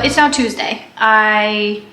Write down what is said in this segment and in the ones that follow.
it's now Tuesday. I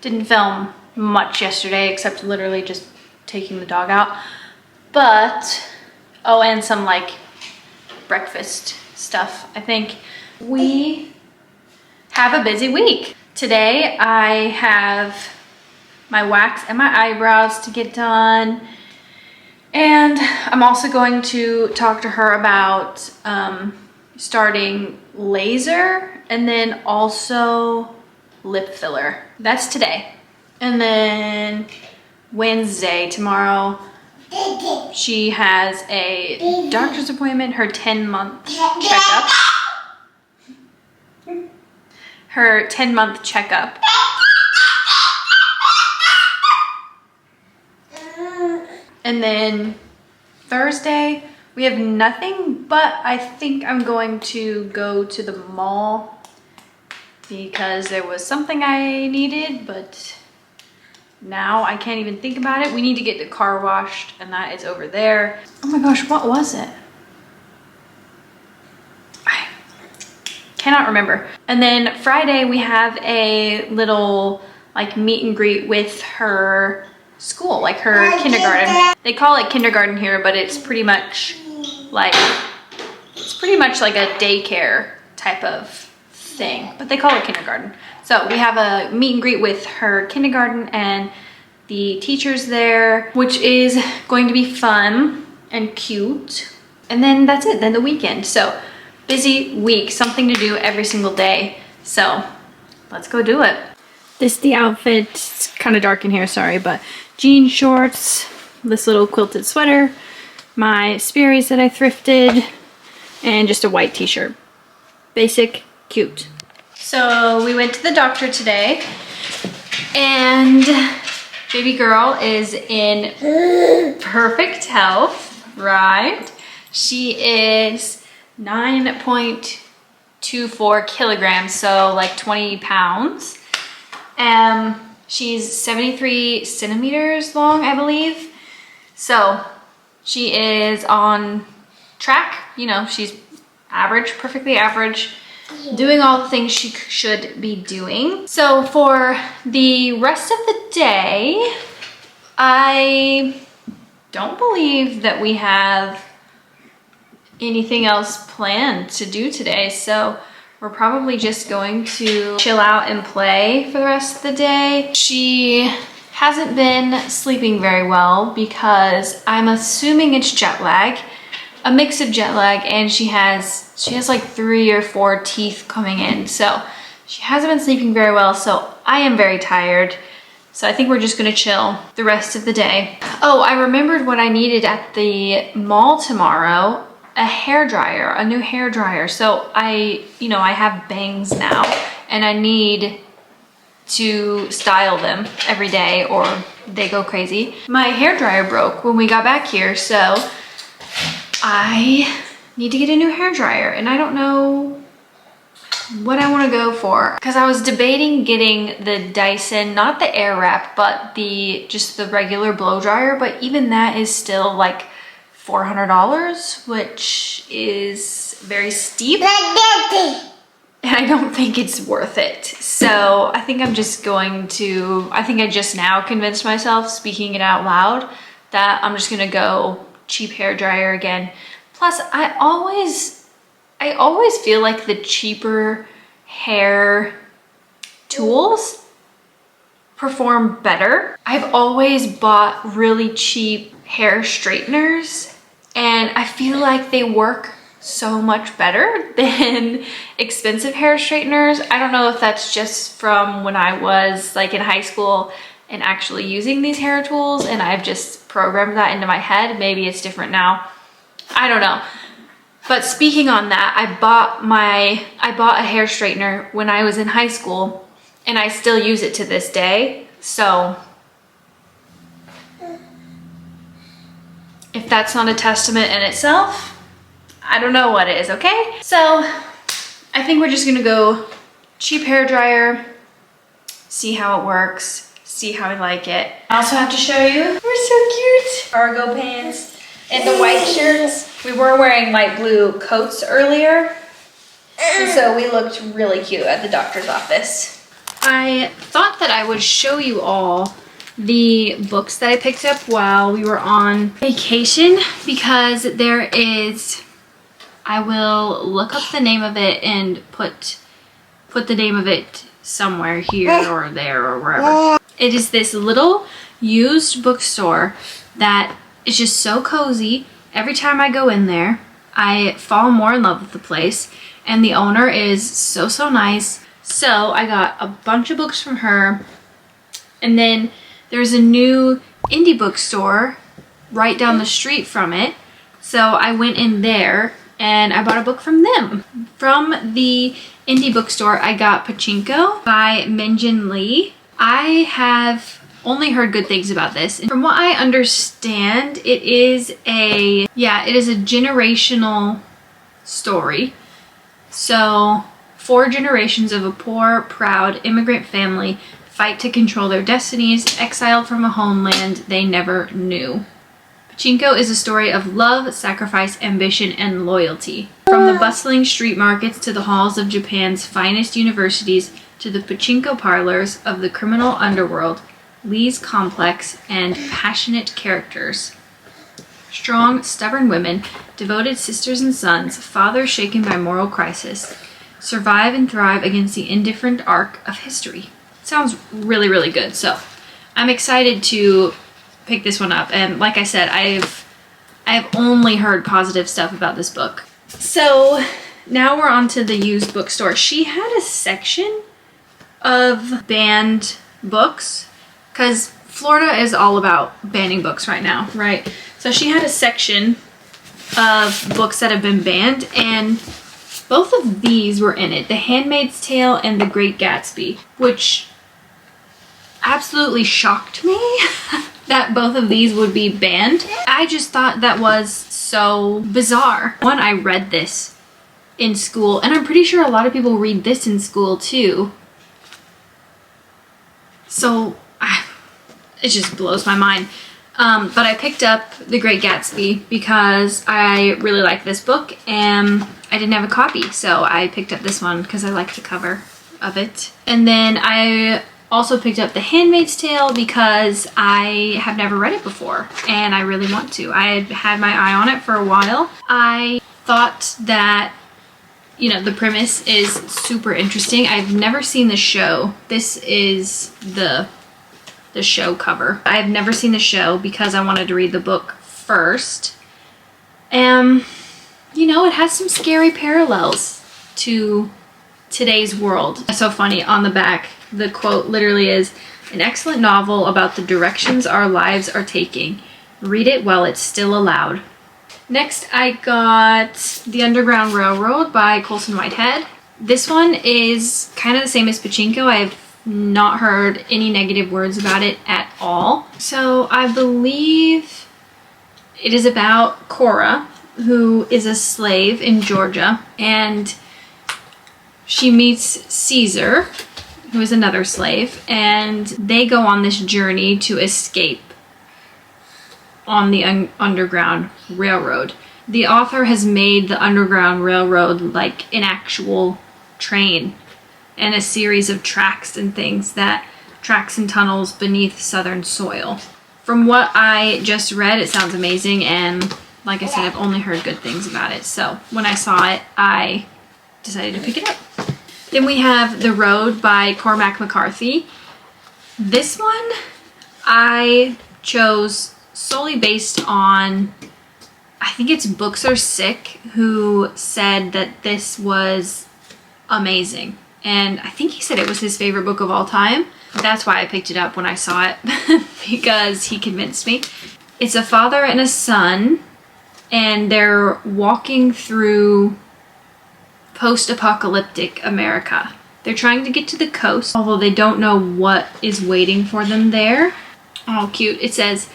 didn't film much yesterday except literally just taking the dog out. But, oh, and some like breakfast stuff. I think we have a busy week. Today I have my wax and my eyebrows to get done. And I'm also going to talk to her about starting laser and then also lip filler. That's today. And then Wednesday, tomorrow, she has a doctor's appointment, her 10-month checkup. Her 10-month checkup. And then Thursday, we have nothing, but I think I'm going to go to the mall because there was something I needed, but now I can't even think about it. We need to get the car washed, and that is over there. Oh my gosh, what was it? I cannot remember. And then Friday, we have a little like meet and greet with her school, like her kindergarten. They call it kindergarten here, but it's pretty much like a daycare type of thing, but they call it kindergarten. So we have a meet and greet with her kindergarten and the teachers there, which is going to be fun and cute. And then that's it, then the weekend. So busy week, something to do every single day. So let's go do it. This is the outfit. It's kind of dark in here, sorry, but jean shorts, this little quilted sweater, my Sperry's that I thrifted, and just a white t-shirt. Basic, cute. So we went to the doctor today, and baby girl is in perfect health, right? She is 9.24 kilograms, so like 20 pounds. She's 73 centimeters long, I believe. So she is on track. You know, she's average, perfectly average, doing all the things she should be doing. So for the rest of the day, I don't believe that we have anything else planned to do today. So we're probably just going to chill out and play for the rest of the day. She hasn't been sleeping very well because I'm assuming it's jet lag, a mix of jet lag, and she has like 3 or 4 teeth coming in. So she hasn't been sleeping very well, so I am very tired. So I think we're just gonna chill the rest of the day. Oh, I remembered what I needed at the mall tomorrow. A hair dryer, a new hair dryer. So I have bangs now and I need to style them every day or they go crazy. My hair dryer broke when we got back here, so I need to get a new hair dryer and I don't know what I want to go for, because I was debating getting the Dyson, not the Airwrap, but just the regular blow dryer, but even that is still like $400, which is very steep. And I don't think it's worth it. So I think I just now convinced myself, speaking it out loud, that I'm just gonna go cheap hair dryer again. Plus, I always feel like the cheaper hair tools perform better. I've always bought really cheap hair straighteners and I feel like they work so much better than expensive hair straighteners. I don't know if that's just from when I was like in high school and actually using these hair tools and I've just programmed that into my head. Maybe it's different now. I don't know. But speaking on that, I bought a hair straightener when I was in high school and I still use it to this day. So if that's not a testament in itself, I don't know what is, okay? So I think we're just gonna go cheap hair dryer, see how it works, see how I like it. I also have to show you, we're so cute. Cargo pants and the white shirts. We were wearing light blue coats earlier. And so we looked really cute at the doctor's office. I thought that I would show you all the books that I picked up while we were on vacation, because there is, I will look up the name of it and put the name of it somewhere here or there or wherever. It is this little used bookstore that is just so cozy. Every time I go in there, I fall more in love with the place, and the owner is so nice. So I got a bunch of books from her, and then there's a new indie bookstore right down the street from it. So I went in there and I bought a book from them. From the indie bookstore, I got Pachinko by Minjin Lee. I have only heard good things about this. And from what I understand, it is a generational story. So 4 generations of a poor, proud immigrant family fight to control their destinies, exiled from a homeland they never knew. Pachinko is a story of love, sacrifice, ambition, and loyalty. From the bustling street markets to the halls of Japan's finest universities to the pachinko parlors of the criminal underworld, Lee's complex and passionate characters. Strong, stubborn women, devoted sisters and sons, fathers shaken by moral crisis, survive and thrive against the indifferent arc of history. Sounds really, really good. So I'm excited to pick this one up. And like I said, I've only heard positive stuff about this book. So now we're on to the used bookstore. She had a section of banned books, because Florida is all about banning books right now, right? So she had a section of books that have been banned, and both of these were in it. The Handmaid's Tale and The Great Gatsby, which absolutely shocked me that both of these would be banned. I just thought that was so bizarre. One, I read this in school, and I'm pretty sure a lot of people read this in school too. So it just blows my mind. But I picked up The Great Gatsby because I really like this book, and I didn't have a copy, so I picked up this one because I like the cover of it. And then I also picked up The Handmaid's Tale because I have never read it before, and I really want to. I had had my eye on it for a while. I thought that, you know, the premise is super interesting. I've never seen the show. This is the show cover. I've never seen the show because I wanted to read the book first. You know, it has some scary parallels to today's world. It's so funny. On the back, the quote literally is, "An excellent novel about the directions our lives are taking. Read it while it's still allowed." Next, I got The Underground Railroad by Colson Whitehead. This one is kind of the same as Pachinko. I've not heard any negative words about it at all. So I believe it is about Cora, who is a slave in Georgia, and she meets Caesar, who is another slave, and they go on this journey to escape on the Underground Railroad. The author has made the Underground Railroad like an actual train and a series of tracks and things, that tracks and tunnels beneath southern soil. From what I just read, it sounds amazing, and like I said, I've only heard good things about it. So when I saw it, I decided to pick it up. Then we have The Road by Cormac McCarthy. This one I chose solely based on, I think it's Books Are Sick, who said that this was amazing. And I think he said it was his favorite book of all time. That's why I picked it up when I saw it, because he convinced me. It's a father and a son, and they're walking through post-apocalyptic America. They're trying to get to the coast, although they don't know what is waiting for them there. Oh, cute. It says,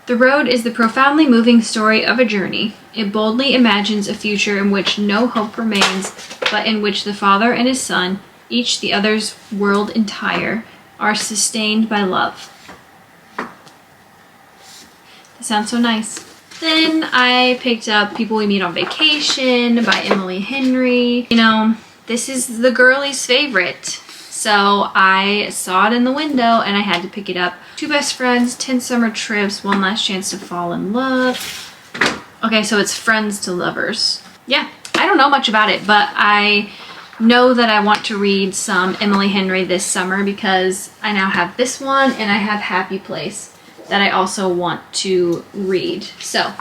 "The Road is the profoundly moving story of a journey. It boldly imagines a future in which no hope remains, but in which the father and his son, each the other's world entire, are sustained by love." That sounds so nice. Then I picked up People We Meet on Vacation by Emily Henry. You know, this is the girlies' favorite. So I saw it in the window and I had to pick it up. Two Best Friends, 10 Summer Trips, One Last Chance to Fall in Love. Okay, so it's friends to lovers. Yeah, I don't know much about it, but I know that I want to read some Emily Henry this summer because I now have this one and I have Happy Place that I also want to read. So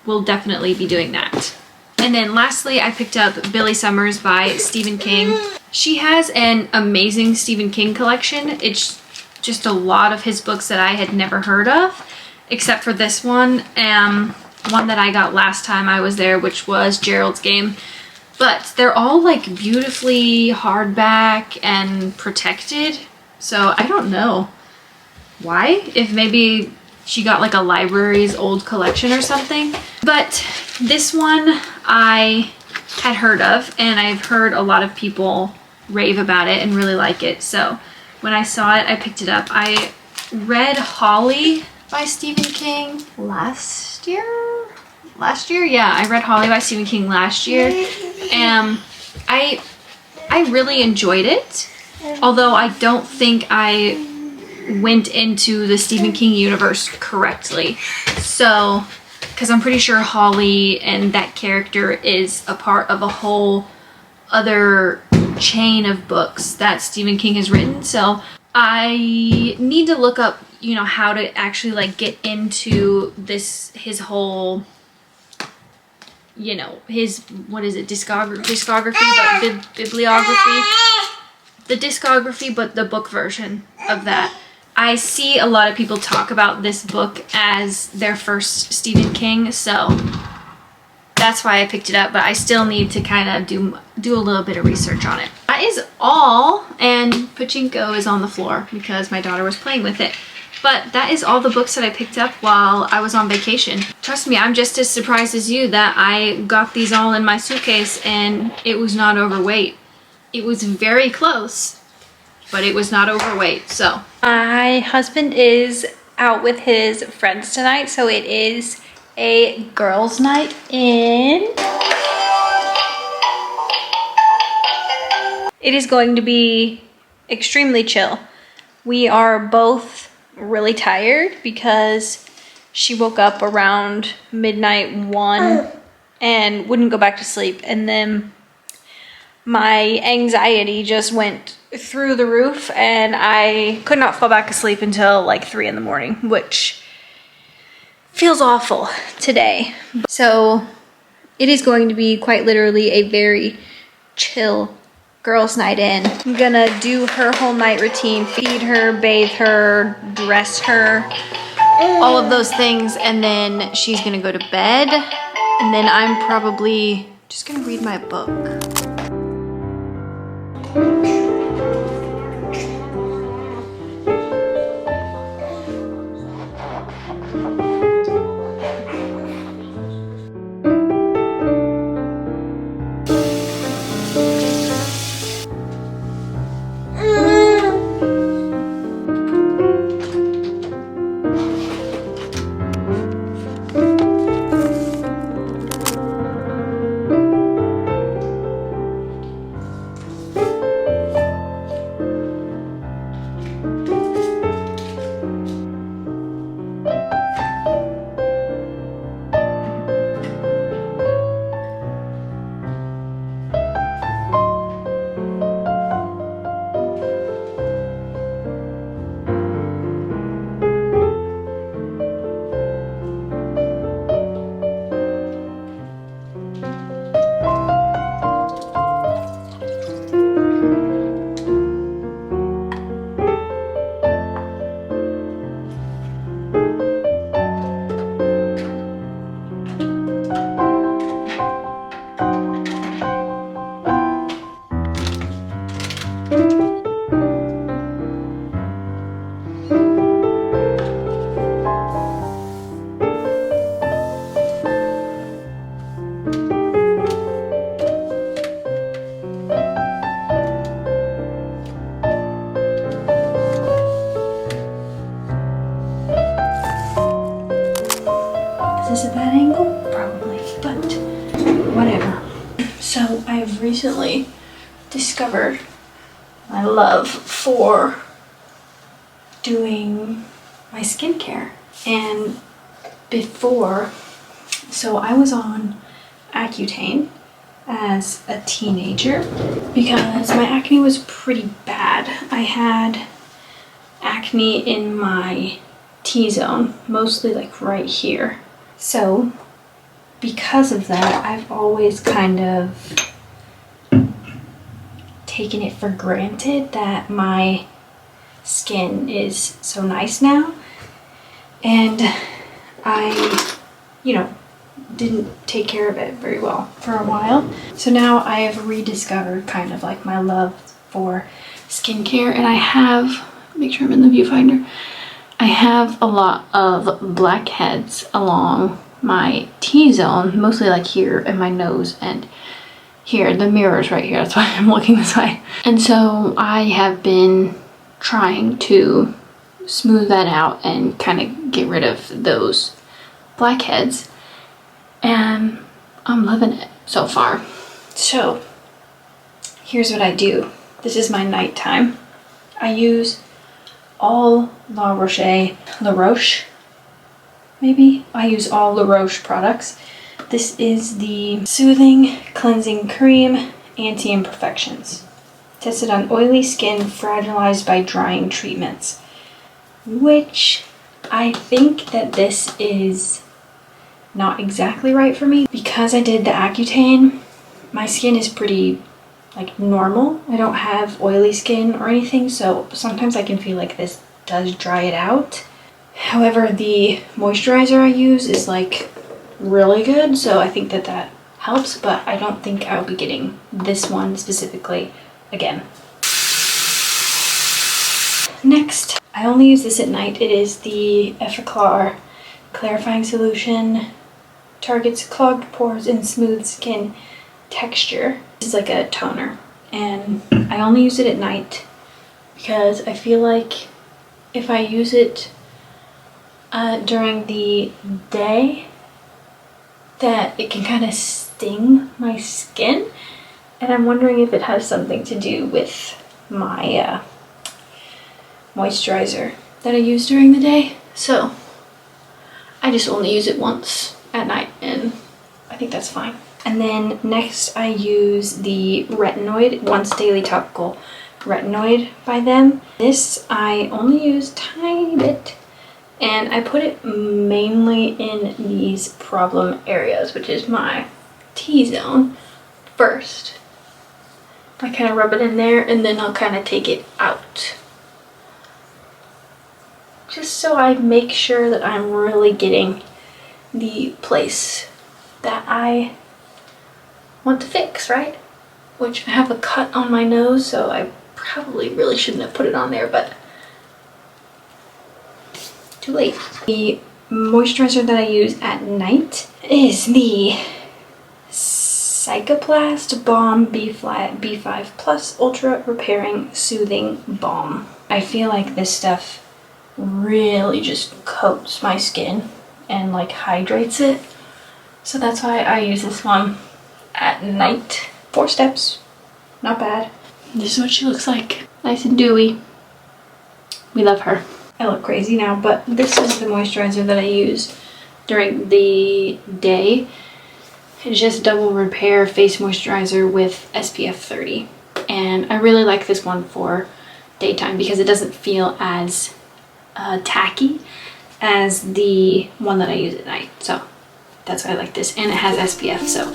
we'll definitely be doing that. And then lastly, I picked up Billy Summers by Stephen King. She has an amazing Stephen King collection. It's just a lot of his books that I had never heard of, except for this one, one that I got last time I was there, which was Gerald's Game. But they're all like beautifully hardback and protected. So I don't know why, if maybe she got like a library's old collection or something. But this one I had heard of, and I've heard a lot of people rave about it and really like it. So when I saw it, I picked it up. I read Holly by Stephen King last year? Yeah, I read Holly by Stephen King last year. And I really enjoyed it, although I don't think I went into the Stephen King universe correctly. So, because I'm pretty sure Holly and that character is a part of a whole other chain of books that Stephen King has written. So I need to look up, you know, how to actually like get into his whole, you know, his, what is it, discography, but bibliography. The discography, but the book version of that. I see a lot of people talk about this book as their first Stephen King, so that's why I picked it up, but I still need to kind of do a little bit of research on it. That is all, and Pachinko is on the floor because my daughter was playing with it. But that is all the books that I picked up while I was on vacation. Trust me, I'm just as surprised as you that I got these all in my suitcase and it was not overweight. It was very close, but it was not overweight. So my husband is out with his friends tonight, so it is a girls' night in. It is going to be extremely chill. We are both really tired because she woke up around midnight 1 and wouldn't go back to sleep, and then my anxiety just went through the roof and I could not fall back asleep until like 3 in the morning, which feels awful today. So it is going to be quite literally a very chill girls' night in. I'm gonna do her whole night routine, feed her, bathe her, dress her, all of those things, and then she's gonna go to bed, and then I'm probably just gonna read my book. this a bad angle? Probably, but whatever. So I've recently discovered my love for doing my skincare. And before, so I was on Accutane as a teenager because my acne was pretty bad. I had acne in my T-zone, mostly like right here. So because of that, I've always kind of taken it for granted that my skin is so nice now. And I, didn't take care of it very well for a while. So now I have rediscovered kind of like my love for skincare, and I have, make sure I'm in the viewfinder, I have a lot of blackheads along my T-zone, mostly like here in my nose and here. The mirror's right here, that's why I'm looking this way. And so I have been trying to smooth that out and kind of get rid of those blackheads, and I'm loving it so far. So here's what I do. This is my nighttime. I use all La Roche, maybe? I use all La Roche products. This is the Soothing Cleansing Cream Anti-Imperfections. Tested on oily skin fragilized by drying treatments. Which I think that this is not exactly right for me. Because I did the Accutane, my skin is pretty like normal. I don't have oily skin or anything, so sometimes I can feel like this does dry it out. However, the moisturizer I use is like really good, so I think that that helps, but I don't think I'll be getting this one specifically again. Next, I only use this at night. It is the Effaclar Clarifying Solution. Targets clogged pores and smooth skin texture. This is like a toner, and I only use it at night because I feel like if I use it during the day, that it can kind of sting my skin, and I'm wondering if it has something to do with my moisturizer that I use during the day. So I just only use it once at night, and I think that's fine. And then next I use the Retinoid Once Daily Topical Retinoid by them. This I only use a tiny bit, and I put it mainly in these problem areas, which is my T-zone first. I kind of rub it in there, and then I'll kind of take it out, just so I make sure that I'm really getting the place that I want to fix, right? Which I have a cut on my nose, so I probably really shouldn't have put it on there, but too late. The moisturizer that I use at night is the Cicaplast Balm B5 Plus Ultra Repairing Soothing Balm. I feel like this stuff really just coats my skin and like hydrates it, so that's why I use this one at night. 4 steps, not bad. This is what she looks like, nice and dewy. We love her. I look crazy now, but this is the moisturizer that I use during the day. It's just Double Repair Face Moisturizer with SPF 30, and I really like this one for daytime because it doesn't feel as tacky as the one that I use at night. So that's why I like this, and it has SPF, so